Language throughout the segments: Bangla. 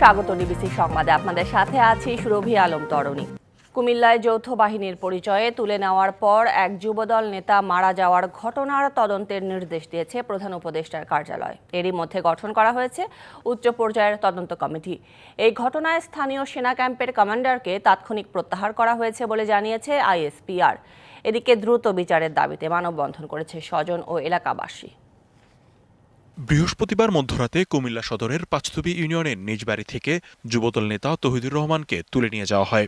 স্বাগত ডিবিসি সংবাদে, আপনাদের সাথে আছি সুরভি আলম তরণী। কুমিল্লায় যৌথ বাহিনীর পরিচয়ে তুলে নেওয়ার পর এক যুবদল নেতা মারা যাওয়ার ঘটনার তদন্তের নির্দেশ দিয়েছে প্রধান উপদেষ্টার কার্যালয়। এরই মধ্যে গঠন করা হয়েছে উচ্চ পর্যায়ের তদন্ত কমিটি। এই ঘটনায় স্থানীয় সেনা ক্যাম্পের কমান্ডারকে তাৎক্ষণিক প্রত্যাহার করা হয়েছে বলে জানিয়েছে আইএসপিআর। এদিকে দ্রুত বিচারের দাবিতে মানববন্ধন করেছে স্বজন ও এলাকাবাসী। বৃহস্পতিবার মধ্যরাতে কুমিল্লা সদরের পাঁচতুবি ইউনিয়নের নিজ বাড়ি থেকে যুবদল নেতা তৌহিদুর রহমানকে তুলে নিয়ে যাওয়া হয়।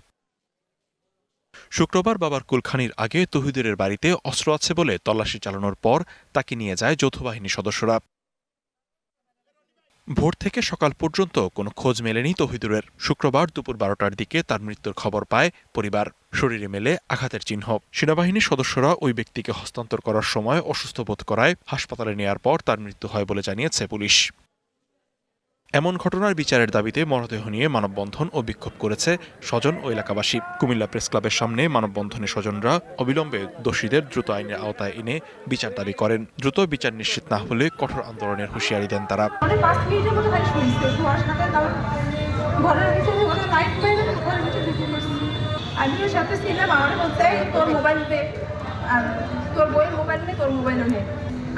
শুক্রবার বাবার কুলখানির আগে তৌহিদুরের বাড়িতে অস্ত্র আছে বলে তল্লাশি চালানোর পর তাকে নিয়ে যায় যৌথ বাহিনীর সদস্যরা। ভোর থেকে সকাল পর্যন্ত কোনো খোঁজ মেলেনি তৌহিদুরের। শুক্রবার দুপুর 12টার দিকে তার মৃত্যুর খবর পায় পরিবার। শরীরে মেলে আঘাতের চিহ্ন। সেনাবাহিনীর সদস্যরা ওই ব্যক্তিকে হস্তান্তর করার সময় অসুস্থ বোধ করায় হাসপাতালে নেয়ার পর তার মৃত্যু হয় বলে জানিয়েছে পুলিশ। এমন ঘটনার বিচারের দাবিতে মরদেহ নিয়ে মানববন্ধন ও বিক্ষোভ করেছে স্বজন ও এলাকাবাসী। কুমিল্লা প্রেস ক্লাবের সামনে মানববন্ধনে স্বজনরা অবিলম্বে দোষীদের দ্রুত আইনের আওতায় এনে বিচার দাবি করেন। দ্রুত বিচার নিশ্চিত না হলে কঠোর আন্দোলনের হুঁশিয়ারি দেন তারা।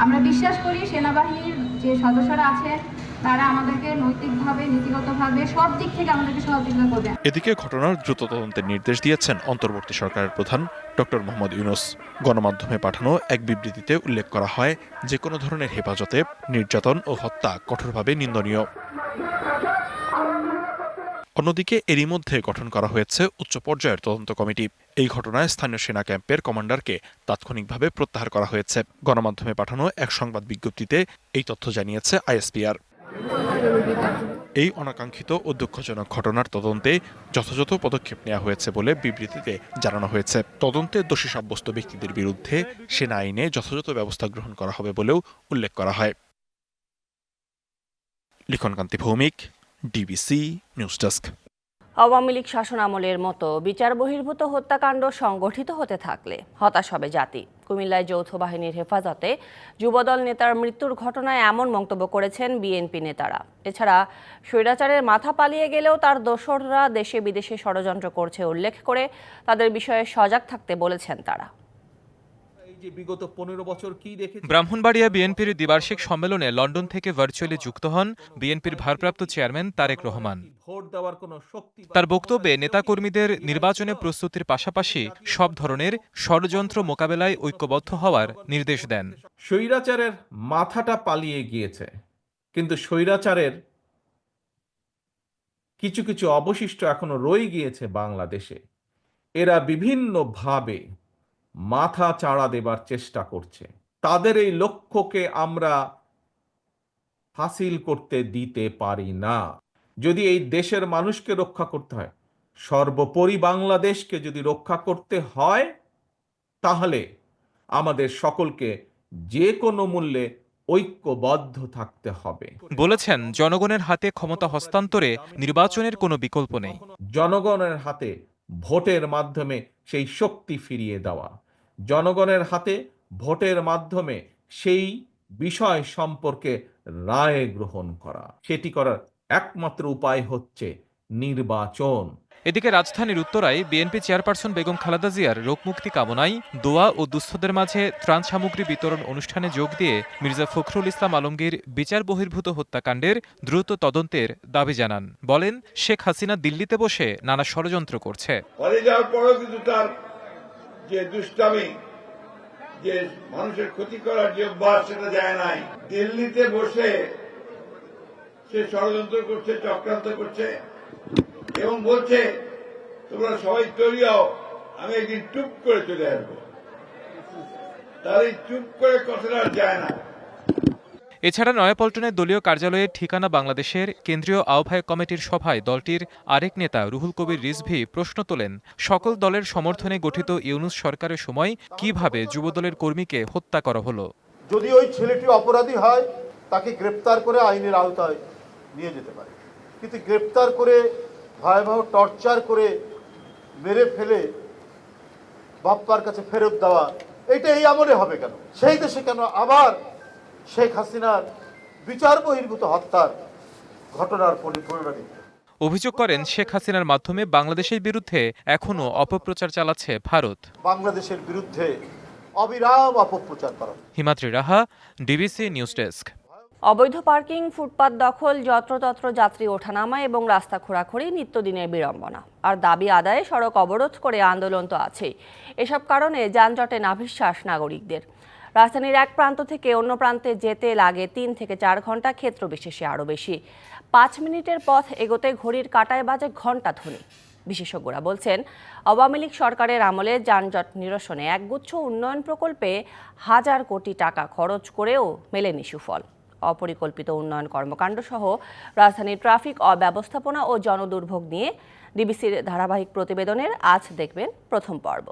আমরা বিশ্বাস করি সেনাবাহিনীর যে সদস্যরা আছেন তারা আমাদেরকে নৈতিকভাবে, নীতিগতভাবে সব দিক থেকে আমাদেরকে সহযোগিতা করবে। এদিকে ঘটনার দ্রুত তদন্তের নির্দেশ দিয়েছেন অন্তর্বর্তী সরকারের প্রধান ডক্টর মোহাম্মদ ইউনূস। গণমাধ্যমে পাঠানো এক বিবৃতিতে উল্লেখ করা হয়, যে কোনো ধরনের হেফাজতে, নির্যাতন ও হত্যা কঠোরভাবে নিন্দনীয়। অন্যদিকে এরই মধ্যে গঠন করা হয়েছে উচ্চ পর্যায়ের তদন্ত কমিটি। এই ঘটনায় স্থানীয় সেনা ক্যাম্পের কমান্ডারকে তাৎক্ষণিকভাবে প্রত্যাহার করা হয়েছে। গণমাধ্যমে পাঠানো এক সংবাদ বিজ্ঞপ্তিতে এই তথ্য জানিয়েছে আইএসপিআর। এই অনাকাঙ্ক্ষিত ও দুঃখজনক ঘটনার তদন্তে যথাযথ পদক্ষেপ নেওয়া হয়েছে বলে বিবৃতিতে জানানো হয়েছে। তদন্তে দোষী সাব্যস্ত ব্যক্তিদের বিরুদ্ধে সেনা আইনে যথাযথ ব্যবস্থা গ্রহণ করা হবে বলেও উল্লেখ করা হয়। Likhonkanti Bhowmik, DBC news desk. Awami League শাসন আমলের মতো বিচার বহির্ভূত হত্যাকাণ্ড সংগঠিত হতে থাকলে হতাশ হবে জাতি। কুমিল্লায় যৌথ বাহিনীর হেফাজতে যুবদল নেতার মৃত্যুর ঘটনায় এমন মন্তব্য করেছেন বিএনপি নেতারা। এছাড়া স্বৈরাচারের মাথা পালিয়ে গেলেও তার দোসররা দেশে বিদেশে ষড়যন্ত্র করছে উল্লেখ করে তাদের বিষয়ে সজাগ থাকতে বলেছেন তারা। ব্রাহ্মণবাড়িয়া বিএনপির দ্বিবার্ষিক সম্মেলনে লন্ডন থেকে ভার্চুয়ালি যুক্ত হন বিএনপির ভারপ্রাপ্ত চেয়ারম্যান তারেক রহমান। তার বক্তব্যে নেতাকর্মীদের নির্বাচনে প্রস্তুতির পাশাপাশি সব ধরনের ষড়যন্ত্র মোকাবেলায় ঐক্যবদ্ধ হওয়ার নির্দেশ দেন। স্বৈরাচারের মাথাটা পালিয়ে গিয়েছে, কিন্তু স্বৈরাচারের কিছু কিছু অবশিষ্ট এখনো রয়ে গিয়েছে বাংলাদেশে। এরা বিভিন্নভাবে মাথা চাড়া দেবার চেষ্টা করছে। তাদের এই লক্ষ্যকে আমরা হাসিল করতে দিতে পারি না। যদি এই দেশের মানুষকে রক্ষা করতে হয়, সর্বোপরি বাংলাদেশকে যদি রক্ষা করতে হয়, তাহলে আমাদের সকলকে যে কোনো মূল্যে ঐক্যবদ্ধ থাকতে হবে। বলেছেন, জনগণের হাতে ক্ষমতা হস্তান্তরে নির্বাচনের কোনো বিকল্প নেই। জনগণের হাতে ভোটের মাধ্যমে সেই শক্তি ফিরিয়ে দেওয়া, জনগণের হাতে ভোটের মাধ্যমে সেই বিষয় সম্পর্কে রায় গ্রহণ করা, সেটি করার একমাত্র উপায় হচ্ছে নির্বাচন। এদিকে রাজধানীর উত্তরায় বিএনপি চেয়ারপারসন বেগম খালেদা জিয়ার রোগমুক্তি কামনায় দোয়া ও দুস্থদের মাঝে ত্রাণ সামগ্রী বিতরণ অনুষ্ঠানে যোগ দিয়ে মির্জা ফখরুল ইসলাম আলমগীর বিচার বহির্ভূত হত্যাকাণ্ডের দ্রুত তদন্তের দাবি জানান। বলেন, শেখ হাসিনা দিল্লিতে বসে নানা ষড়যন্ত্র করছে। যে দুষ্টামি, যে মানুষের ক্ষতি করার যে অভ্যাস, সেটা যায় নাই। দিল্লিতে বসে সে ষড়যন্ত্র করছে, চক্রান্ত করছে এবং বলছে তোমরা সবাই তৈরি হও, আমি একদিন চুপ করে চলে আসবো। তার এই চুপ করে কথাটা যায় না। এছাড়া নয়াপল্টনের দলীয় কার্যালয়ের ঠিকানা বাংলাদেশের কেন্দ্রীয় আহ্বায়ক কমিটির সভায় দলটির আরেক নেতা রুহুল কবির রিজভী প্রশ্ন তোলেন, সকল দলের সমর্থনে গঠিত ইউনূস সরকারের সময় কিভাবে যুবদলের কর্মীকে হত্যা করা হলো। যদি ওই ছেলেটি অপরাধী হয়, তাকে গ্রেপ্তার করে আইনের আওতায় নিয়ে যেতে পারে, কিন্তু গ্রেপ্তার করে ভয়াবহ টর্চার করে মেরে ফেলে বাপ্পার কাছে ফেরত দেওয়া, এটা এই আমলে হবে কেন? সেই দেশে কেন আবার শেখ হাসিনার বিচার বহির্ভূত হত্যার ঘটনার পরিণতি? অভিযোগ করেন শেখ হাসিনার মাধ্যমে বাংলাদেশের বিরুদ্ধে এখনও অপপ্রচার চালাচ্ছে ভারত। বাংলাদেশের বিরুদ্ধে অবিরাম অপপ্রচার করা। হিমাদ্রি রাহা, ডিবিসি নিউজ ডেস্ক। অবৈধ পার্কিং, ফুটপাত দখল, যত্রতত্র যাত্রী ওঠানামা এবং রাস্তা খোঁড়াখুড়ি নিত্যদিনের বিড়ম্বনা। আর দাবি আদায়ে সড়ক অবরোধ করে আন্দোলন তো আছেই। এসব কারণে যানজটে নাভিশ্বাস নাগরিকদের। রাজধানীর এক প্রান্ত থেকে অন্য প্রান্তে যেতে লাগে 3 থেকে 4 ঘন্টা, ক্ষেত্র বিশেষে আরও বেশি। 5 মিনিটের পথ এগোতে ঘড়ির কাঁটায় বাজে ঘণ্টা ধ্বনি। বিশেষজ্ঞরা বলছেন, আওয়ামী লীগ সরকারের আমলে যানজট নিরসনে একগুচ্ছ উন্নয়ন প্রকল্পে হাজার কোটি টাকা খরচ করেও মেলেনি সুফল। অপরিকল্পিত উন্নয়ন কর্মকাণ্ড সহ রাজধানীর ট্রাফিক অব্যবস্থাপনা ও জনদুর্ভোগ নিয়ে ডিবিসির ধারাবাহিক প্রতিবেদনের আজ দেখবেন প্রথম পর্ব।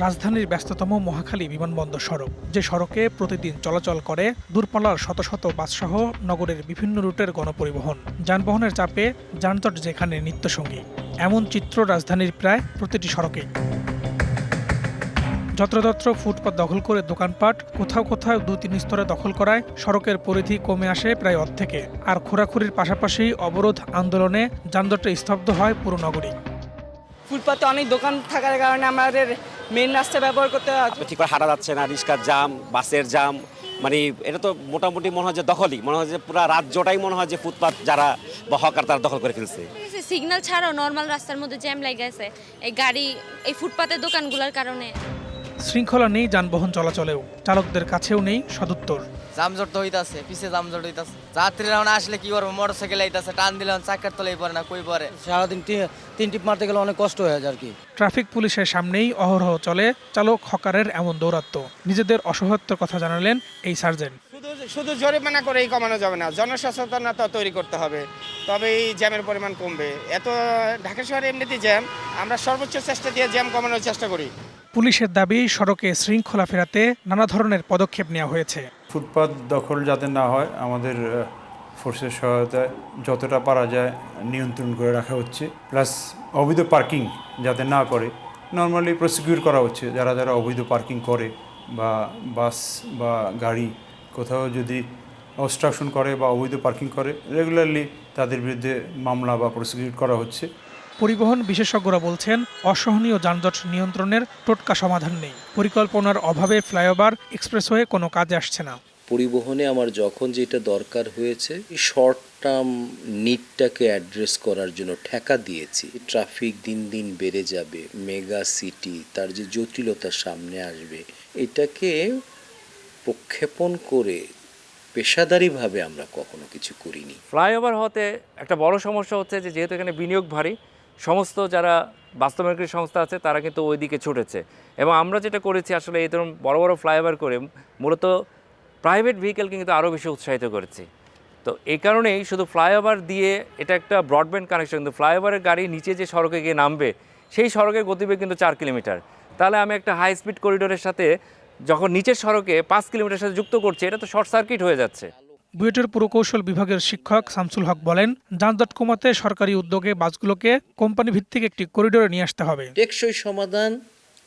রাজধানীর ব্যস্ততম মহাখালী বিমানবন্দর সড়ক, যে সড়কে প্রতিদিন চলাচল করে দূরপাল্লার শত শত বাসসহ নগরের বিভিন্ন রুটের গণপরিবহন। যানবাহনের চাপে যানজট যেখানে নিত্যসঙ্গী, এমন চিত্র রাজধানীর প্রায় প্রতিটি সড়কেই। যত্রতত্র ফুটপাত দখল করে দোকানপাট, কোথাও কোথাও 2-3 স্তরে দখল করায় সড়কের পরিধি কমে আসে প্রায় অর্ধেকে। আর খোঁড়াখুড়ির পাশাপাশি অবরোধ আন্দোলনে যানজটে স্তব্ধ হয় পুরো নগরী। ফুটপাতে অনেক দোকান থাকার কারণে আমাদের মেইন রাস্তা ব্যবহার করতে ঠিক করে হাঁটা যাচ্ছে না, রিক্সার জাম, বাসের জাম, মানে এটা তো মোটামুটি মনে হয় যে দখলই, মনে হয় যে পুরো রাজ্যটাই মনে হয় যে ফুটপাত যারা বা হকার তারা দখল করে ফেলছে। সিগন্যাল ছাড়াও নর্মাল রাস্তার মধ্যে জ্যাম লেগে গেছে এই গাড়ি, এই ফুটপাতের দোকানগুলোর কারণে। শৃঙ্খলা নেই যানবাহন চলাচলেও, চালকদের কাছেও নেই সদুত্তর। জামজট তো হইতাছে, পিছে জামজট হইতাছে। যাত্রীরা আসলে কি করবো, মোটরসাইকেল আইতাছে, টান দিলে চাকার তলেই পড়ে না, কই পড়ে। সারাদিন 3 টিপ মারতে গেলে অনেক কষ্ট হয়ে যায় আর কি। ট্রাফিক পুলিশের সামনেই অহরহ চলে চালক হকারের এমন দৌরাত্ম্য। নিজেদের অসহায়ত্বের কথা জানালেন এই সার্জেন্ট। শুধু জরিমানা করেই কমানো যাবে না, জনসচেতনতা তৈরি করতে হবে, তবে এই জ্যামের পরিমাণ কমবে। এত ঢাকা শহরে এমনিতেই জ্যাম, আমরা সর্বোচ্চ চেষ্টা দিয়ে জ্যাম কমানোর চেষ্টা করি। পুলিশের দাবি, সড়কে শৃঙ্খলা ফেরাতে নানা ধরনের পদক্ষেপ নেওয়া হয়েছে। ফুটপাত দখল যাতে না হয় আমাদের ফোর্সের সহায়তায় যতটা পারা যায় নিয়ন্ত্রণ করে রাখা হচ্ছে, প্লাস অবৈধ পার্কিং যাতে না করে নর্মালি প্রসিকিউট করা হচ্ছে। যারা যারা অবৈধ পার্কিং করে বা বাস বা গাড়ি কোথাও যদি অবস্ট্রাকশন করে বা অবৈধ পার্কিং করে, রেগুলারলি তাদের বিরুদ্ধে মামলা বা প্রসিকিউট করা হচ্ছে। পরিবহন বিশেষজ্ঞরা বলছেন, অসহনীয় যানজট নিয়ন্ত্রণের টোটকা সমাধান নেই। পরিকল্পনার অভাবে ফ্লাইওভার, এক্সপ্রেসওয়ে কোনো কাজে আসছে না। পরিবহনে আমার যখন যেটা দরকার হয়েছে, শর্ট টার্ম নিডটাকে অ্যাড্রেস করার জন্য ঠেকা দিয়েছি। ট্রাফিক দিন দিন বেড়ে যাবে, মেগা সিটি তার যে জটিলতা সামনে আসবে, এটাকে প্রক্ষেপণ করে পেশাদারিভাবে আমরা কখনো কিছু করিনি। ফ্লাইওভার হতে একটা বড় সমস্যা হচ্ছে যে যেহেতু এখানে বিনিয়োগ ভারী, সমস্ত যারা বাস্তবায়নকারী সংস্থা আছে তারা কিন্তু ওই দিকে ছুটেছে। এবং আমরা যেটা করেছি আসলে এই ধরুন বড় বড় ফ্লাইওভার করে মূলত প্রাইভেট ভেহিকেলকে কিন্তু আরও বেশি উৎসাহিত করেছি। তো এই কারণেই শুধু ফ্লাইওভার দিয়ে এটা একটা ব্রডব্যান্ড কানেকশন, কিন্তু ফ্লাইওভারের গাড়ি নিচে যে সড়কে গিয়ে নামবে সেই সড়কের গতিবেগ কিন্তু 4 কিলোমিটার। তাহলে আমি একটা হাই স্পিড করিডোরের সাথে যখন নিচের সড়কে 5 কিলোমিটার সাথে যুক্ত করছি, এটা তো শর্ট সার্কিট হয়ে যাচ্ছে। বুয়েটের পুরকৌশল বিভাগের শিক্ষক শামসুল হক বলেন, যানজট কমাতে সরকারি উদ্যোগে বাসগুলোকে কোম্পানি ভিত্তিক একটি করিডোরে নিয়ে আসতে হবে। টেকসই সমাধান,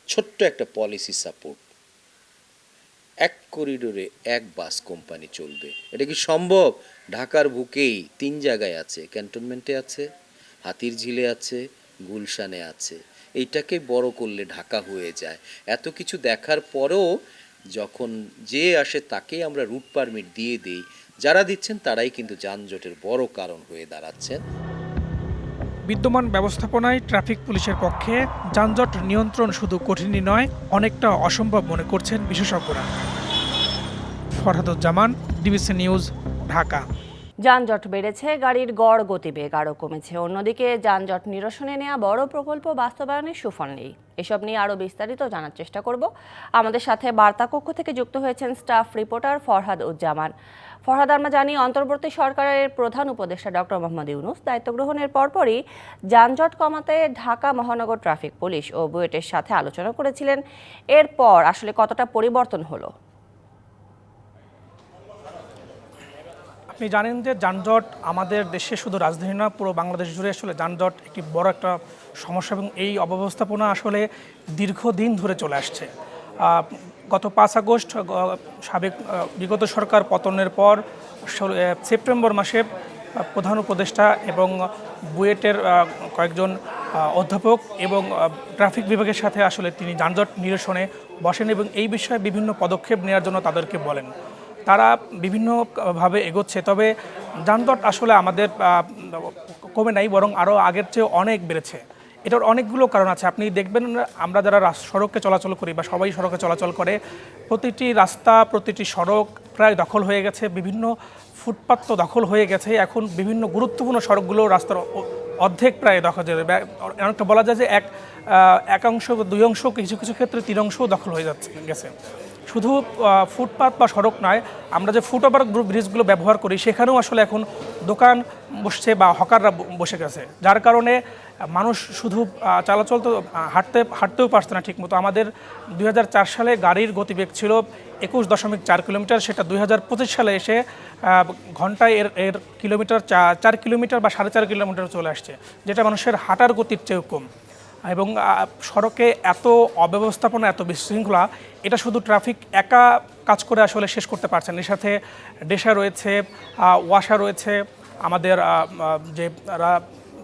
ছোট্ট একটা পলিসি সাপোর্ট। 1 করিডোরে 1 বাস কোম্পানি চলবে। এটা কি সম্ভব? ঢাকার বুকেই 3 জায়গায় আছে, ক্যান্টনমেন্টে আছে, হাতিরঝিলে আছে, গুলশানে আছে। এইটাকে বড় করলে ঢাকা হয়ে যায়। এত কিছু দেখার পরেও যখন যে আসে তাকেই আমরা রুট পারমিট দিয়ে দেই, যারা দিচ্ছেন তারাই কিন্তু যানজটের বড় কারণ হয়ে দাঁড়াচ্ছেন। বিদ্যমান ব্যবস্থাপনায় ট্রাফিক পুলিশের পক্ষে যানজট নিয়ন্ত্রণ শুধু কঠিনই নয়, অনেকটা অসম্ভব মনে করছেন বিশেষজ্ঞরা। Farhaduzzaman, DBC news, Dhaka. যানজট বেড়েছে, গাড়ির গড় গতিবেগ আরও কমেছে। অন্যদিকে যানজট নিরসনে নেওয়া বড় প্রকল্প বাস্তবায়নের সুফল নেই। এসব নিয়ে আরও বিস্তারিত জানার চেষ্টা করব। আমাদের সাথে বার্তা কক্ষ থেকে যুক্ত হয়েছেন স্টাফ রিপোর্টার ফরহাদুজ্জামান। ফরহাদ, আমরা জানি অন্তর্বর্তী সরকারের প্রধান উপদেষ্টা ডক্টর মোহাম্মদ ইউনূস দায়িত্ব গ্রহণের পরপরই যানজট কমাতে ঢাকা মহানগর ট্রাফিক পুলিশ ও বুয়েটের সাথে আলোচনা করেছিলেন। এরপর আসলে কতটা পরিবর্তন হলো? আপনি জানেন যে যানজট আমাদের দেশে শুধু রাজধানী না, পুরো বাংলাদেশ জুড়ে আসলে যানজট একটি বড় একটা সমস্যা, এবং এই অব্যবস্থাপনা আসলে দীর্ঘদিন ধরে চলে আসছে। গত 5 আগস্ট সাবেক বিগত সরকার পতনের পর সেপ্টেম্বর মাসে প্রধান উপদেষ্টা এবং বুয়েটের কয়েকজন অধ্যাপক এবং ট্রাফিক বিভাগের সাথে আসলে তিনি যানজট নিরসনে বসেন এবং এই বিষয়ে বিভিন্ন পদক্ষেপ নেওয়ার জন্য তাদেরকে বলেন। তারা বিভিন্নভাবে এগোচ্ছে, তবে যানজট আসলে আমাদের কমে নাই, বরং আরও আগের চেয়ে অনেক বেড়েছে। এটার অনেকগুলো কারণ আছে। আপনি দেখবেন আমরা যারা সড়কে চলাচল করি বা সবাই সড়কে চলাচল করে, প্রতিটি রাস্তা প্রতিটি সড়ক প্রায় দখল হয়ে গেছে, বিভিন্ন ফুটপাত তো দখল হয়ে গেছে। এখন বিভিন্ন গুরুত্বপূর্ণ সড়কগুলো রাস্তার অর্ধেক প্রায় দখল হয়ে যাবে। অনেকটা বলা যায় যে এক অংশ 2 অংশ, কিছু কিছু ক্ষেত্রে 3 অংশও দখল হয়ে গেছে। শুধু ফুটপাত বা সড়ক নয়, আমরা যে ফুটওভার ব্রিজগুলো ব্যবহার করি সেখানেও আসলে এখন দোকান বসছে বা হকাররা বসে গেছে, যার কারণে মানুষ শুধু চলাচল তো হাঁটতেও পারছে না ঠিকমতো। আমাদের 2004 সালে গাড়ির গতিবেগ ছিল 21.4 কিলোমিটার, সেটা 2025 সালে এসে ঘন্টায় এর কিলোমিটার 4 কিলোমিটার বা 4.5 কিলোমিটার চলে আসছে, যেটা মানুষের হাঁটার গতির চেয়েও কম। এবং সড়কে এত অব্যবস্থাপনা, এত বিশৃঙ্খলা, এটা শুধু ট্রাফিক একা কাজ করে আসলে শেষ করতে পারছেন। এর সাথে ডেশা রয়েছে, ওয়াসা রয়েছে, আমাদের যে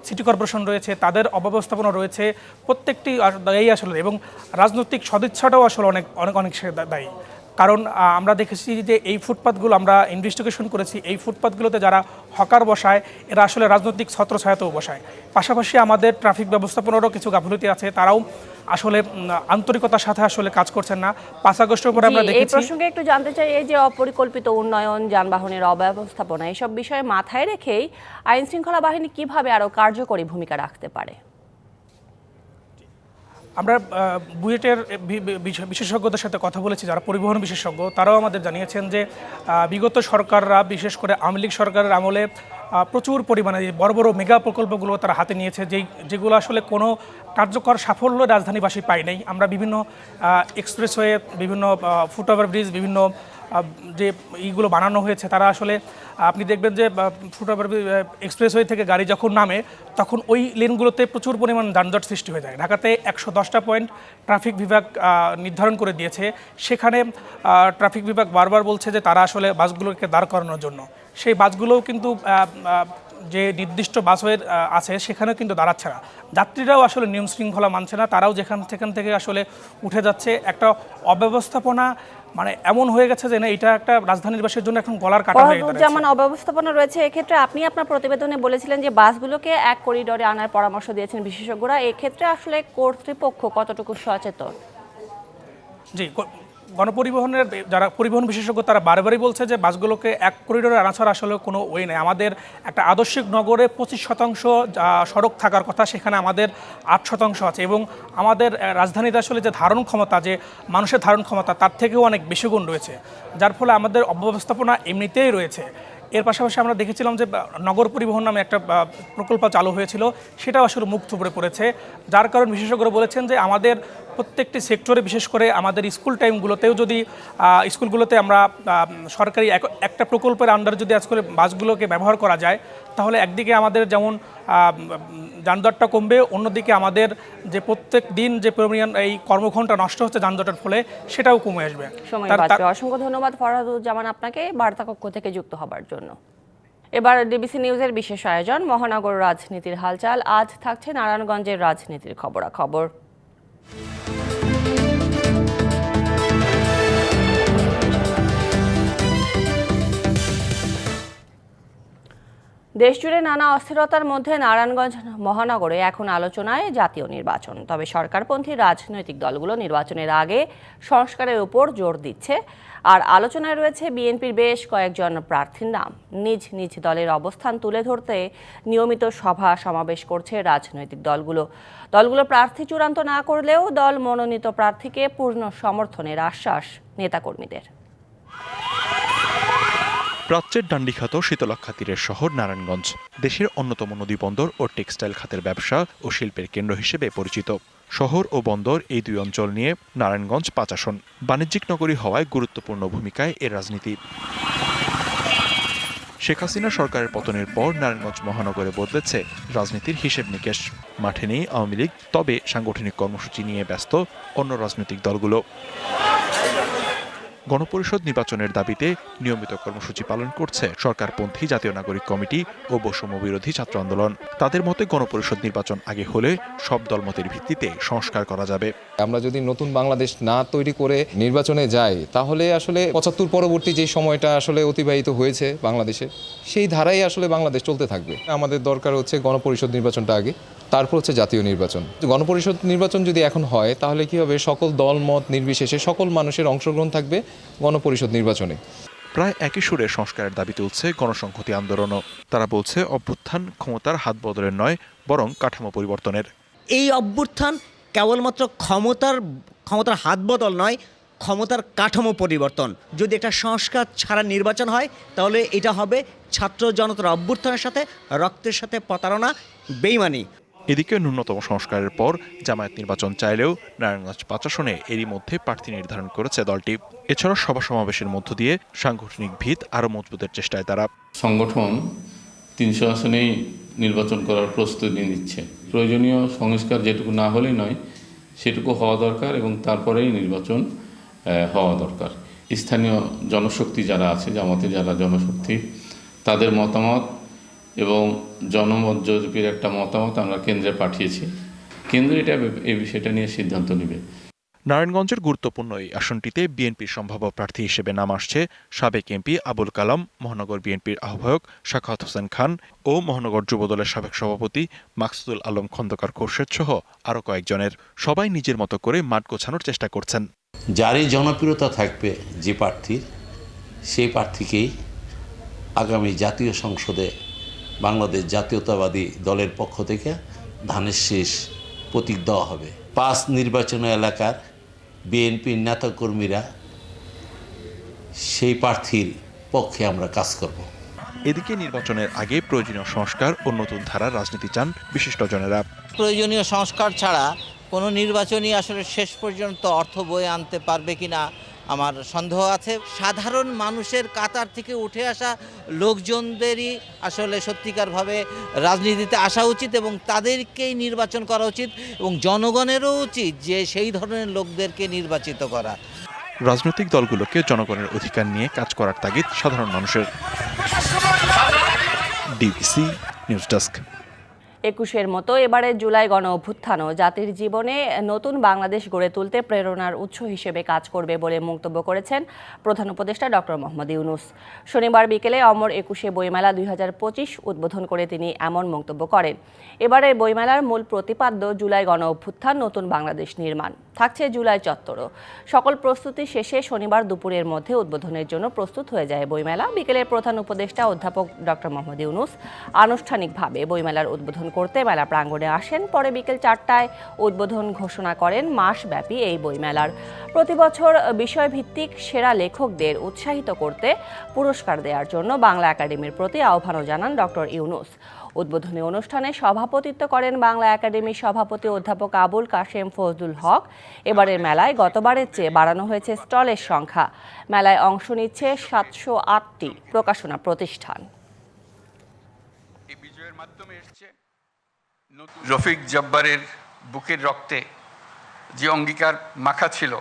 সিটি কর্পোরেশন রয়েছে, তাদের অব্যবস্থাপনা রয়েছে, প্রত্যেকটি দায়ী আসলে। এবং রাজনৈতিক সদিচ্ছাটাও আসলে অনেক দায়ী। কারণ আমরা দেখেছি যে এই ফুটপাতগুলো আমরা ইনভেস্টিগেশন করেছি, এই ফুটপাতগুলোতে যারা হকার বসায় এরা আসলে রাজনৈতিক ছত্রছায়াতেও বসায়। পাশাপাশি আমাদের ট্রাফিক ব্যবস্থাপনারও কিছু গাফিলতি আছে, তারাও আসলে আন্তরিকতার সাথে আসলে কাজ করছেন না। 5 আগস্টের পরে আমরা দেখেছি। এই প্রসঙ্গে একটু জানতে চাই, এই যে অপরিকল্পিত উন্নয়ন, যানবাহনের অব্যবস্থাপনা, এসব বিষয়ে মাথায় রেখেই আইন শৃঙ্খলা বাহিনী কিভাবে আরও কার্যকরী ভূমিকা রাখতে পারে? আমরা বুয়েটের বিশেষজ্ঞদের সাথে কথা বলেছি, যারা পরিবহন বিশেষজ্ঞ, তারাও আমাদের জানিয়েছেন যে বিগত সরকাররা, বিশেষ করে আওয়ামী লীগ সরকারের আমলে প্রচুর পরিমাণে বড় বড় মেগা প্রকল্পগুলো তারা হাতে নিয়েছে, যেগুলো আসলে কোনো কার্যকর সাফল্য রাজধানীবাসী পায় নাই। আমরা বিভিন্ন এক্সপ্রেসওয়ে, বিভিন্ন ফুটওভার ব্রিজ, বিভিন্ন যে এইগুলো বানানো হয়েছে, তারা আসলে আপনি দেখবেন যে ফুটওভার এক্সপ্রেসওয়ে থেকে গাড়ি যখন নামে তখন ওই লেনগুলোতে প্রচুর পরিমাণ যানজট সৃষ্টি হয়ে যায়। ঢাকাতে 110টা পয়েন্ট ট্রাফিক বিভাগ নির্ধারণ করে দিয়েছে, সেখানে ট্রাফিক বিভাগ বারবার বলছে যে তারা আসলে বাসগুলোকে দাঁড় করানোর জন্য। সেই বাসগুলোও কিন্তু যে নির্দিষ্ট বাসওয়ে আছে সেখানেও কিন্তু দাঁড়াচ্ছে না। যাত্রীরাও আসলে নিয়ম শৃঙ্খলা মানছে না, তারাও সেখান থেকে আসলে উঠে যাচ্ছে। একটা অব্যবস্থাপনা মানে এমন হয়ে গেছে যে না, এটা একটা রাজধানীবাসীর জন্য এখন গলার কাটা হয়ে গেছে। যেমন অব্যবস্থাপনা রয়েছে, এক্ষেত্রে আপনি আপনার প্রতিবেদনে বলেছিলেন যে বাসগুলোকে এক করিডোরে আনার পরামর্শ দিয়েছেন বিশেষজ্ঞরা। এক্ষেত্রে আসলে কর্তৃপক্ষ কতটুকু সচেতন? জি, গণপরিবহনের যারা পরিবহন বিশেষজ্ঞ তারা বারবারই বলছে যে বাসগুলোকে এক করিডোরে আনা ছাড়া আসলে কোনো ওয়ে নেই। আমাদের একটা আদর্শিক নগরে 25% সড়ক থাকার কথা, সেখানে আমাদের 8% আছে। এবং আমাদের রাজধানীতে আসলে যে ধারণ ক্ষমতা, যে মানুষের ধারণ ক্ষমতা, তার থেকেও অনেক বেশি গুণ রয়েছে, যার ফলে আমাদের অব্যবস্থাপনা এমনিতেই রয়েছে। এর পাশাপাশি আমরা দেখেছিলাম যে নগর পরিবহন নামে একটা প্রকল্প চালু হয়েছিল, সেটাও আসলে মুখ থুবড়ে পড়েছে, যার কারণ বিশেষজ্ঞরা বলেছেন যে আমাদের প্রত্যেকটি সেক্টরে, বিশেষ করে আমাদের স্কুল টাইমগুলোতেও যদি স্কুলগুলোতে আমরা সরকারি একটা প্রকল্পের আন্ডারে যদি আজকাল বাসগুলোকে ব্যবহার করা যায়, তাহলে একদিকে আমাদের যেমন যানজটটা কমবে, অন্যদিকে আমাদের যে প্রত্যেক দিন যে পরিমাণ এই কর্মঘণ্টা নষ্ট হচ্ছে যানজটের ফলে, সেটাও কমে আসবে। অসংখ্য ধন্যবাদ ফরহাদুজ্জামান আপনাকে বার্তাকক্ষ থেকে যুক্ত হবার জন্য। এবার ডিবিসি নিউজের বিশেষ আয়োজন মহানগর রাজনীতির হালচাল। আজ থাকছে নারায়ণগঞ্জের রাজনীতির খবরাখবর। দেশজুড়ে নানা অস্থিরতার মধ্যে নারায়ণগঞ্জ মহানগরে এখন আলোচনায় জাতীয় নির্বাচন। তবে সরকারপন্থী রাজনৈতিক দলগুলো নির্বাচনের আগে সংস্কারের উপর জোর দিচ্ছে। আর আলোচনায় রয়েছে বিএনপির বেশ কয়েকজন প্রার্থীর নাম। নিজ নিজ দলের অবস্থান তুলে ধরতে নিয়মিত সভা সমাবেশ করছে রাজনৈতিক দলগুলো প্রার্থী চূড়ান্ত না করলেও দল মনোনীত প্রার্থীকে পূর্ণ সমর্থনের আশ্বাস নেতাকর্মীদের। প্রাচ্যের ডান্ডিখ্যাত শীতলক্ষ্যা তীরের শহর নারায়ণগঞ্জ দেশের অন্যতম নদীবন্দর ও টেক্সটাইল খাতের ব্যবসা ও শিল্পের কেন্দ্র হিসেবে পরিচিত। শহর ও বন্দর এই দুই অঞ্চল নিয়ে নারায়ণগঞ্জ 5 আসন। বাণিজ্যিক নগরী হওয়ায় গুরুত্বপূর্ণ ভূমিকায় এর রাজনীতি। শেখ হাসিনা সরকারের পতনের পর নারায়ণগঞ্জ মহানগরে বদলেছে রাজনীতির হিসেব নিকেশ। মাঠে নেই আওয়ামী লীগ, তবে সাংগঠনিক কর্মসূচি নিয়ে ব্যস্ত অন্য রাজনৈতিক দলগুলো। গণপরিষদ নির্বাচনের দাবিতে নিয়মিত কর্মসূচি পালন করছে সরকারপন্থী জাতীয় নাগরিক কমিটি ও বৈষম্য বিরোধী ছাত্র আন্দোলন। তাদের মতে গণপরিষদ নির্বাচন আগে হলে সব দলমতের ভিত্তিতে সংস্কার করা যাবে। আমরা যদি নতুন বাংলাদেশ না তৈরি করে নির্বাচনে যাই, তাহলে আসলে ৭৫ পরবর্তী যে সময়টা আসলে অতিবাহিত হয়েছে বাংলাদেশে, সেই ধারাই আসলে বাংলাদেশ চলতে থাকবে। আমাদের দরকার হচ্ছে গণপরিষদ নির্বাচনটা আগে, তারপর হচ্ছে জাতীয় নির্বাচন। গণপরিষদ নির্বাচন যদি এখন হয়, তাহলে কি হবে, সকল দল মত নির্বিশেষে সকল মানুষের অংশগ্রহণ থাকবে গণপরিষদ নির্বাচনে। প্রায় একই সুরে সংস্কারের দাবি তুলছে গণসংহতি আন্দোলনও। তারা বলছে অভ্যুত্থান ক্ষমতার হাত বদলের নয়, বরং কাঠামো পরিবর্তনের। এই অভ্যুত্থান কেবলমাত্র ক্ষমতার হাত বদল নয়, ক্ষমতার কাঠামো পরিবর্তন। যদি একটা সংস্কার ছাড়া নির্বাচন হয়, তাহলে এটা হবে ছাত্র জনতার অভ্যুত্থানের সাথে রক্তের সাথে প্রতারণা, বেইমানি। এদিকে ন্যূনতম সংস্কারের পর জামায়াত নির্বাচন চাইলেও নারায়ণগঞ্জ ৫ আসনে এরই মধ্যে প্রার্থী নির্ধারণ করেছে দলটি। এছাড়া সভা সমাবেশের মধ্য দিয়ে সাংগঠনিক ভিত আরও মজবুতের চেষ্টায় তারা। সংগঠন ৩০০ আসনেই নির্বাচন করার প্রস্তুতি নিচ্ছে। প্রয়োজনীয় সংস্কার যেটুকু না হলেই নয়, সেটুকু হওয়া দরকার এবং তারপরেই নির্বাচন হওয়া দরকার। স্থানীয় জনশক্তি যারা আছে, জামাতে যারা জনশক্তি, তাদের মতামত এবং জনমত জরিপের একটা মতামত আমরা কেন্দ্রে পাঠিয়েছি। কেন্দ্র এই বিষয়টা নিয়ে সিদ্ধান্ত নেবে। নারায়ণগঞ্জের গুরুত্বপূর্ণ এই আসনটিতে বিএনপির সম্ভাব্য প্রার্থী হিসেবে নাম আসছে সাবেক এমপি আবুল কালাম, মহানগর বিএনপির আহ্বায়ক সাখাওয়াত হোসেন খান ও মহানগর যুবদলের সাবেক সভাপতি মাকসুদুল আলম খন্দকার খোরশেদ সহ আরও কয়েকজনের। সবাই নিজের মতো করে মাঠ গোছানোর চেষ্টা করছেন। যারই জনপ্রিয়তা থাকবে যে প্রার্থীর, সেই প্রার্থীকেই আগামী জাতীয় সংসদে বাংলাদেশ জাতীয়তাবাদী দলের পক্ষ থেকে ধানের শীষ প্রতীক দেওয়া হবে। ৫ নির্বাচনী এলাকার বিএনপির নেতাকর্মীরা সেই প্রার্থীর পক্ষে আমরা কাজ করব। এদিকে নির্বাচনের আগে প্রয়োজনীয় সংস্কার ও নতুন ধারার রাজনীতি চান বিশিষ্টজনেরা। প্রয়োজনীয় সংস্কার ছাড়া কোনো নির্বাচনই আসলে শেষ পর্যন্ত অর্থ বয়ে আনতে পারবে কিনা আমার সন্দেহ আছে। সাধারণ মানুষের কাতার থেকে উঠে আসা লোকজনদেরই আসলে সত্যিকারভাবে রাজনীতিতে আসা উচিত এবং তাদেরকেই নির্বাচন করা উচিত এবং জনগণেরও উচিত যে সেই ধরনের লোকদেরকে নির্বাচিত করা। রাজনৈতিক দলগুলোকে জনগণের অধিকার নিয়ে কাজ করার তাগিদ সাধারণ মানুষের। DBC news desk. ২১-এর মতো এবারে জুলাই গণ অভ্যুত্থানও জাতির জীবনে নতুন বাংলাদেশ গড়ে তুলতে প্রেরণার উৎস হিসেবে কাজ করবে বলে মন্তব্য করেছেন প্রধান উপদেষ্টা ডক্টর মোহাম্মদ ইউনূস। শনিবার বিকেলে অমর ২১শে বইমেলা ২০২৫ উদ্বোধন করে তিনি এমন মন্তব্য করেন। এবারের বইমেলার মূল প্রতিপাদ্য জুলাই গণ অভ্যুত্থান, নতুন বাংলাদেশ নির্মাণ। থাকছে জুলাই চত্বরও। সকল প্রস্তুতি শেষে শনিবার দুপুরের মধ্যে উদ্বোধনের জন্য প্রস্তুত হয়ে যায় বইমেলা। বিকেলে প্রধান উপদেষ্টা অধ্যাপক ডক্টর মোহাম্মদ ইউনূস আনুষ্ঠানিকভাবে বইমেলার উদ্বোধন করতে মেলা প্রাঙ্গণে আসেন। পরে বিকেল ৪টায় উদ্বোধন ঘোষণা করেন মাসব্যাপী এই বইমেলার। প্রতি বছর বিষয়ভিত্তিক সেরা লেখকদের উৎসাহিত করতে পুরস্কার দেওয়ার জন্য বাংলা একাডেমির প্রতি আহ্বানও জানান ডক্টর ইউনূস। উদ্বোধনী অনুষ্ঠানে সভাপতিত্ব করেন বাংলা একাডেমির সভাপতি অধ্যাপক আবুল কাশেম ফজলুল হক। এবারের মেলায় গতবারের চেয়ে বাড়ানো হয়েছে স্টলের সংখ্যা। মেলায় অংশ নিচ্ছে ৭০৮টি প্রকাশনা প্রতিষ্ঠান। রফিক জব্বারের বুকের রক্তে যে অঙ্গীকার মাখা ছিল,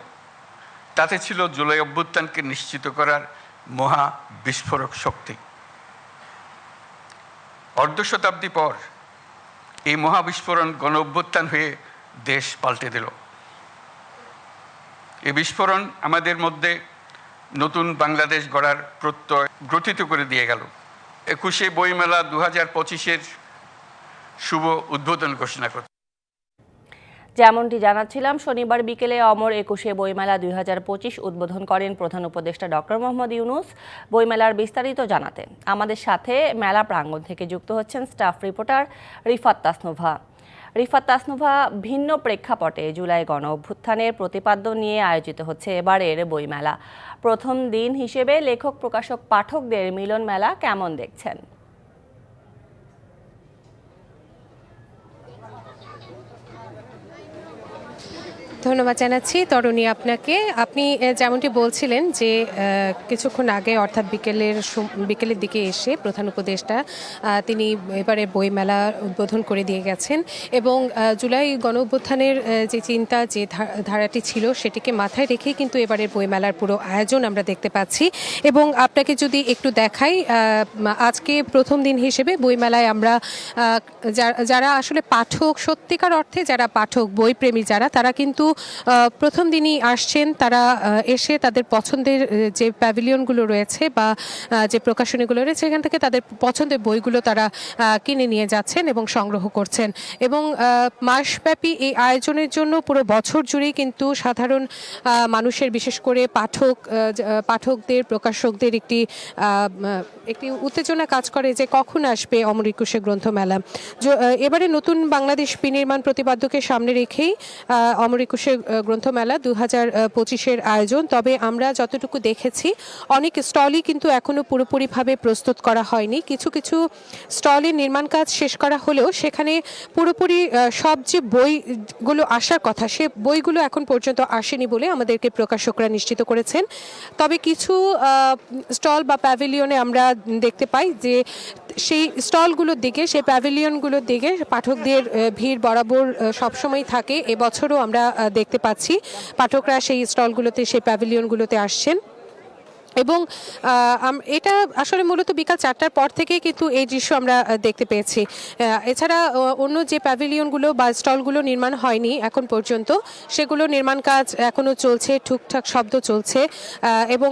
তাতে ছিল জুলাই অভ্যুত্থানকে নিশ্চিত করার মহা বিস্ফোরক শক্তি। অর্ধ শতাব্দী পর এই মহাবিস্ফোরণ গণ অভ্যুত্থান হয়ে দেশ পাল্টে দিল। এই বিস্ফোরণ আমাদের মধ্যে নতুন বাংলাদেশ গড়ার প্রত্যয় গ্রথিত করে দিয়ে গেল। ২১শে বইমেলা ২০২৫-এর শুভ উদ্বোধন ঘোষণা করতে। যেমনটি জানাচ্ছিলাম, শনিবার বিকেলে অমর ২১শে বইমেলা ২০২৫ উদ্বোধন করেন প্রধান উপদেষ্টা ডক্টর মোহাম্মদ ইউনূস। বইমেলার বিস্তারিত জানাতে আমাদের সাথে মেলা প্রাঙ্গণ থেকে যুক্ত হচ্ছেন স্টাফ রিপোর্টার রিফাত তাসনুভা। রিফাত তাসনুভা, ভিন্ন প্রেক্ষাপটে জুলাই গণ অভ্যুত্থানের প্রতিপাদ্য নিয়ে আয়োজিত হচ্ছে এবারের বইমেলা। প্রথম দিন হিসেবে লেখক, প্রকাশক, পাঠকদের মিলন মেলা কেমন দেখছেন? ধন্যবাদ জানাচ্ছি তরুণী আপনাকে। আপনি যেমনটি বলছিলেন যে কিছুক্ষণ আগে অর্থাৎ বিকেলের দিকে এসে প্রধান উপদেষ্টা তিনি এবারে বইমেলা উদ্বোধন করে দিয়ে গেছেন এবং জুলাই গণ অভ্যুত্থানের যে চিন্তা যে ধারাটি ছিল সেটিকে মাথায় রেখেই কিন্তু এবারের বইমেলার পুরো আয়োজন আমরা দেখতে পাচ্ছি। এবং আপনাকে যদি একটু দেখাই, আজকে প্রথম দিন হিসেবে বইমেলায় আমরা যারা আসলে পাঠক, সত্যিকার অর্থে যারা পাঠক, বইপ্রেমী যারা, তারা কিন্তু প্রথম দিনই আসছেন। তারা এসে তাদের পছন্দের যে প্যাভিলিয়নগুলো রয়েছে বা যে প্রকাশনীগুলো রয়েছে সেখান থেকে তাদের পছন্দের বইগুলো তারা কিনে নিয়ে যাচ্ছেন এবং সংগ্রহ করছেন। এবং মাসব্যাপী এই আয়োজনের জন্য পুরো বছর জুড়েই কিন্তু সাধারণ মানুষের, বিশেষ করে পাঠকদের, প্রকাশকদের একটি উত্তেজনা কাজ করে যে কখন আসবে অমর একুশে গ্রন্থমেলা। এবারে নতুন বাংলাদেশ বিনির্মাণ প্রতিপাদ্যকে সামনে রেখেই অমর একুশে গ্রন্থমেলা 2025-এর আয়োজন। তবে আমরা যতটুকু দেখেছি অনেক স্টলই কিন্তু এখনো পুরোপুরিভাবে প্রস্তুত করা হয়নি। কিছু কিছু স্টলের নির্মাণ কাজ শেষ করা হলেও সেখানে পুরোপুরি সব যে বইগুলো আসার কথা সে বইগুলো এখন পর্যন্ত আসেনি বলে আমাদেরকে প্রকাশকরা নিশ্চিত করেছেন। তবে কিছু স্টল বা প্যাভিলিয়নে আমরা দেখতে পাই যে সেই স্টলগুলোর দিকে, সেই প্যাভিলিয়নগুলোর দিকে পাঠকদের ভিড় বরাবর সবসময় থাকে। এবছরও আমরা দেখতে পাচ্ছি পাঠকরা সেই স্টলগুলোতে, সেই প্যাভিলিয়নগুলোতে আসছেন। এবং এটা আসলে মূলত বিকাল 4টার পর থেকেই কিন্তু এই দৃশ্য আমরা দেখতে পেয়েছি। এছাড়া অন্য যে প্যাভিলিয়নগুলো বা স্টলগুলো নির্মাণ হয়নি এখন পর্যন্ত, সেগুলো নির্মাণ কাজ এখনও চলছে, টুকটাক শব্দ চলছে। এবং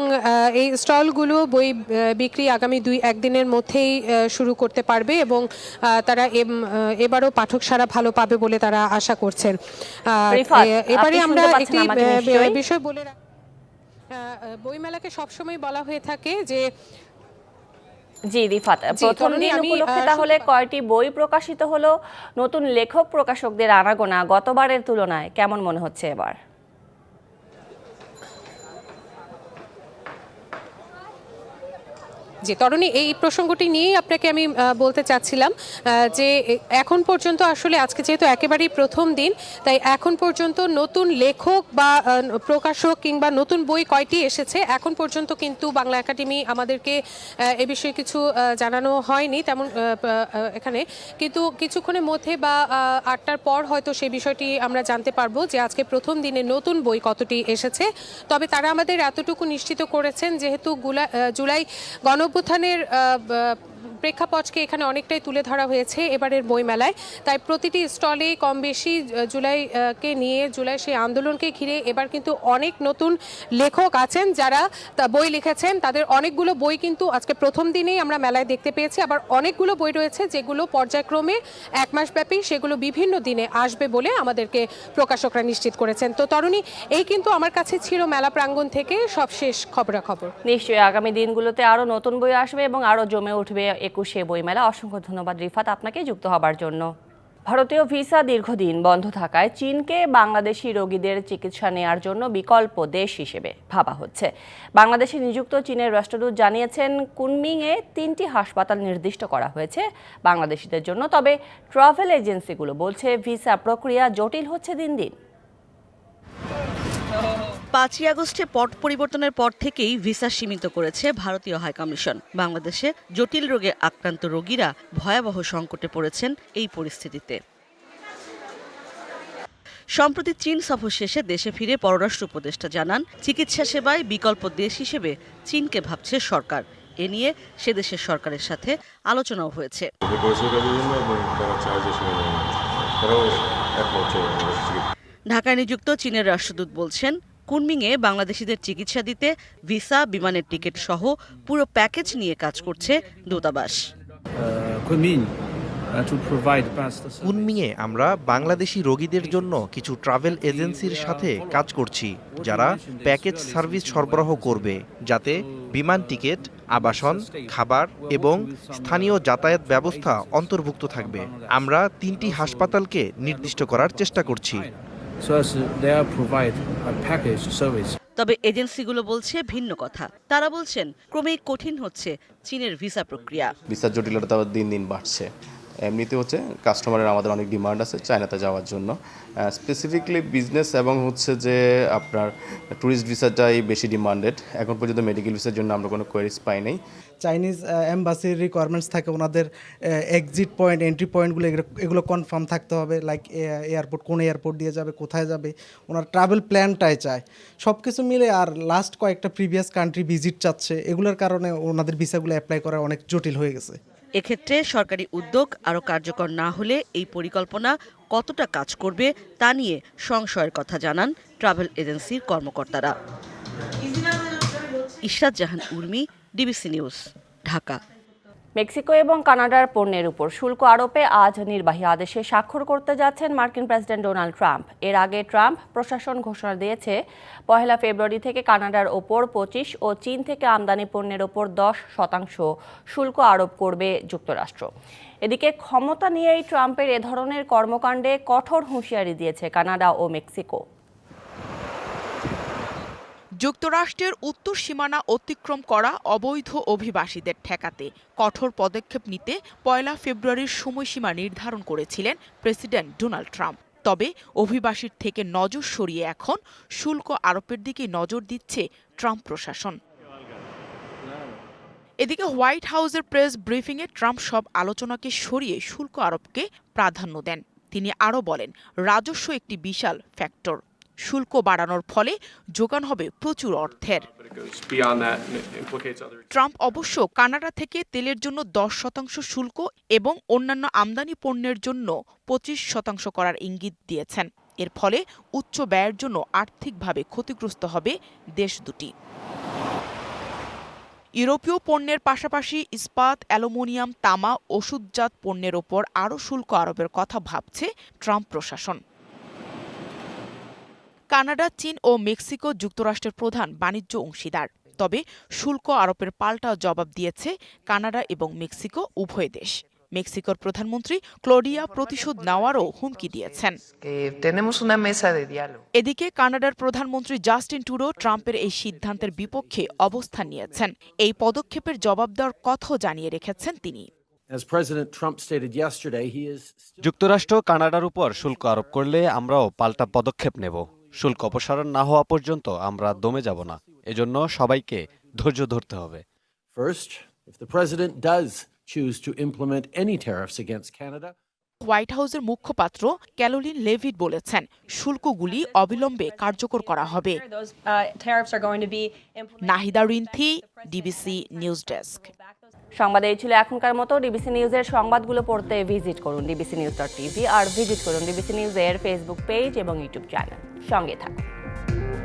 এই স্টলগুলো বই বিক্রি আগামী 2-1 দিনের মধ্যেই শুরু করতে পারবে এবং তারা এবারও পাঠক সারা ভালো পাবে বলে তারা আশা করছেন। এবারে আমরা একটি বিষয় বলে বইমেলাকে সবসময় বলা হয়ে থাকে যে জি রিফাত, প্রথম দিন উপলক্ষে তাহলে কয়টি বই প্রকাশিত হলো? নতুন লেখক প্রকাশকদের আনাগোনা গতবারের তুলনায় কেমন মনে হচ্ছে এবার? যে তরুণী, এই প্রসঙ্গটি নিয়েই আপনাকে আমি বলতে চাচ্ছিলাম যে এখন পর্যন্ত আসলে আজকে যেহেতু একেবারেই প্রথম দিন, তাই এখন পর্যন্ত নতুন লেখক বা প্রকাশক কিংবা নতুন বই কয়টি এসেছে এখন পর্যন্ত কিন্তু বাংলা একাডেমি আমাদেরকে এ বিষয়ে কিছু জানানো হয়নি তেমন এখানে। কিন্তু কিছুক্ষণের মধ্যে বা 8টার পর হয়তো সেই বিষয়টি আমরা জানতে পারবো যে আজকে প্রথম দিনে নতুন বই কতটি এসেছে। তবে তারা আমাদের এতটুকু নিশ্চিত করেছেন যেহেতু জুলাই গণ অভ্যুত্থানের প্রেক্ষাপটকে এখানে অনেকটাই তুলে ধরা হয়েছে এবারের বইমেলায়, তাই প্রতিটি স্টলে কম বেশি জুলাইকে নিয়ে, জুলাই সেই আন্দোলনকে ঘিরে এবার কিন্তু অনেক নতুন লেখক আছেন যারা বই লিখেছেন। তাদের অনেকগুলো বই কিন্তু আজকে প্রথম দিনেই আমরা মেলায় দেখতে পেয়েছি। আবার অনেকগুলো বই রয়েছে যেগুলো পর্যায়ক্রমে 1 মাস ব্যাপী সেগুলো বিভিন্ন দিনে আসবে বলে আমাদেরকে প্রকাশকরা নিশ্চিত করেছেন। তো তরুণী, এই কিন্তু আমার কাছে ছিল মেলা প্রাঙ্গণ থেকে সবশেষ খবরাখবর। নিশ্চয়ই আগামী দিনগুলোতে আরও নতুন বই আসবে এবং আরও জমে উঠবে একুশে বইমেলা। অসংখ্য ধন্যবাদ রিফাত আপনাকে যুক্ত হবার জন্য। ভারতীয় ভিসা দীর্ঘদিন বন্ধ থাকায় চীনকে বাংলাদেশি রোগীদের চিকিৎসা নেয়ার জন্য বিকল্প দেশ হিসেবে ভাবা হচ্ছে। বাংলাদেশে নিযুক্ত চীনের রাষ্ট্রদূত জানিয়েছেন, কুনমিংয়ে 3টি হাসপাতাল নির্দিষ্ট করা হয়েছে বাংলাদেশিদের জন্য। তবে ট্রাভেল এজেন্সিগুলো বলছে ভিসা প্রক্রিয়া জটিল হচ্ছে দিন দিন। 5ই আগস্টে পট পরিবর্তনের পর থেকেই ভিসা সীমিত করেছে ভারতীয় হাইকমিশন। বাংলাদেশে জটিল রোগে আক্রান্ত রোগীরা ভয়াবহ সংকটে পড়েছেন এই পরিস্থিতিতে। সম্প্রতি চীন সফর শেষে দেশে ফিরে পররাষ্ট্র উপদেষ্টা জানান, চিকিৎসা সেবায় বিকল্প দেশ হিসেবে চীনকে ভাবছে সরকার। এ নিয়ে সে দেশের সরকারের সাথে আলোচনাও হয়েছে। ঢাকায় নিযুক্ত চীনের রাষ্ট্রদূত বলছেন, কুনমিংয়ে বাংলাদেশিদের চিকিৎসা দিতে ভিসা, বিমানের টিকিট সহ পুরো প্যাকেজ নিয়ে কাজ করছে দূতাবাস। কুনমিংয়ে আমরা বাংলাদেশি রোগীদের জন্য কিছু ট্রাভেল এজেন্সির সাথে কাজ করছি যারা প্যাকেজ সার্ভিস সরবরাহ করবে, যাতে বিমান টিকিট, আবাসন, খাবার এবং স্থানীয় যাতায়াত ব্যবস্থা অন্তর্ভুক্ত থাকবে। আমরা 3টি হাসপাতালকে নির্দিষ্ট করার চেষ্টা করছি। তবে এজেন্সিগুলো বলছে ভিন্ন কথা। তারা বলছেন ক্রমেই কঠিন হচ্ছে চীনের ভিসা প্রক্রিয়া। ভিসার জটিলতা দিন দিন বাড়ছে। এমনিতে হচ্ছে কাস্টমারের আমাদের অনেক ডিমান্ড আছে চায়নাতে যাওয়ার জন্য, স্পেসিফিকলি বিজনেস এবং হচ্ছে যে আপনার ট্যুরিস্ট ভিসাটাই বেশি ডিমান্ডেড। এখন পর্যন্ত মেডিকেল ভিসার জন্য আমরা কোনো কোয়ারিজ পাই নাই। চাইনিজ এম্বাসির রিকোয়ারমেন্টস থাকে, ওনাদের এক্সিট পয়েন্ট এন্ট্রি পয়েন্টগুলো এগুলো কনফার্ম থাকতে হবে, লাইক এয়ারপোর্ট কোন এয়ারপোর্ট দিয়ে যাবে, কোথায় যাবে, ওনার ট্রাভেল প্ল্যানটাই চায় সব কিছু মিলে। আর লাস্ট কয়েকটা প্রিভিয়াস কান্ট্রি ভিজিট চাচ্ছে, এগুলোর কারণে ওনাদের ভিসাগুলো অ্যাপ্লাই করা অনেক জটিল হয়ে গেছে। এক্ষেত্রে সরকারি উদ্যোগ আরও কার্যকর না হলে এই পরিকল্পনা কতটা কাজ করবে তা নিয়ে সংশয়ের কথা জানান ট্রাভেল এজেন্সির কর্মকর্তারা। Ishrat Jahan Urmi, DBC news, Dhaka. Mexico এবং কানাডার পণ্যের উপর শুল্ক আরোপে আজ নির্বাহী আদেশে স্বাক্ষর করতে যাচ্ছেন মার্কিন প্রেসিডেন্ট ডোনাল্ড ট্রাম্প। এর আগে ট্রাম্প প্রশাসন ঘোষণা দিয়েছে 1 ফেব্রুয়ারি থেকে কানাডার ওপর 25 ও চীন থেকে আমদানি পণ্যের ওপর 10% শুল্ক আরোপ করবে যুক্তরাষ্ট্র। এদিকে ক্ষমতা নিয়েই ট্রাম্পের এ ধরনের কর্মকাণ্ডে কঠোর হুঁশিয়ারি দিয়েছে কানাডা ও মেক্সিকো। যুক্তরাষ্ট্রের উত্তর সীমানা অতিক্রম করা অবৈধ অভিবাসীদের ঠেকাতে কঠোর পদক্ষেপ নিতে 1 ফেব্রুয়ারির সময়সীমা নির্ধারণ করেছিলেন প্রেসিডেন্ট ডোনাল্ড ট্রাম্প। তবে অভিবাসীর থেকে নজর সরিয়ে এখন শুল্ক আরোপের দিকে নজর দিচ্ছে ট্রাম্প প্রশাসন। এদিকে হোয়াইট হাউসের প্রেস ব্রিফিংয়ে ট্রাম্প সব আলোচনাকে সরিয়ে শুল্ক আরোপকে প্রাধান্য দেন। তিনি আরও বলেন, রাজস্ব একটি বিশাল ফ্যাক্টর। শুল্ক বাড়ানোর ফলে যোগান হবে প্রচুর অর্থের। ট্রাম্প অবশ্য কানাডা থেকে তেলের জন্য 10% শুল্ক এবং অন্যান্য আমদানি পণ্যের জন্য 25% করার ইঙ্গিত দিয়েছেন। এর ফলে উচ্চ ব্যয়ের জন্য আর্থিকভাবে ক্ষতিগ্রস্ত হবে দেশ দুটি। ইউরোপীয় পণ্যের পাশাপাশি ইস্পাত, অ্যালুমিনিয়াম, তামা, ওষুধজাত পণ্যের ওপর আরও শুল্ক আরোপের কথা ভাবছে ট্রাম্প প্রশাসন। কানাডা, চীন ও মেক্সিকো যুক্তরাষ্ট্রের প্রধান বাণিজ্য অংশীদার। তবে শুল্ক আরোপের পাল্টা জবাব দিয়েছে কানাডা এবং মেক্সিকো উভয় দেশ। মেক্সিকোর প্রধানমন্ত্রী ক্লোডিয়া প্রতিশোধ নেওয়ারও হুমকি দিয়েছেন। এদিকে কানাডার প্রধানমন্ত্রী জাস্টিন ট্রুডো ট্রাম্পের এই সিদ্ধান্তের বিপক্ষে অবস্থান নিয়েছেন। এই পদক্ষেপের জবাব দেওয়ার কথাও জানিয়ে রেখেছেন তিনি। যুক্তরাষ্ট্র কানাডার উপর শুল্ক আরোপ করলে আমরাও পাল্টা পদক্ষেপ নেব। শুল্ক অপসারণ না হওয়া পর্যন্ত আমরা দমে যাব না। এজন্য সবাইকে ধৈর্য ধরতে হবে। হোয়াইট হাউসের মুখপাত্র ক্যারোলিন লেভিট বলেছেন, শুল্কগুলি অবিলম্বে কার্যকর করা হবে। Nahida Rinthi, DBC news desk. সংবাদ এই ছিল এখনকার মতো। ডিবিসি নিউজের সংবাদগুলো পড়তে ভিজিট করুন dbcnews.tv আর ভিজিট করুন ডিবিসি নিউজের ফেসবুক পেজ এবং ইউটিউব চ্যানেল। সঙ্গে থাকুন।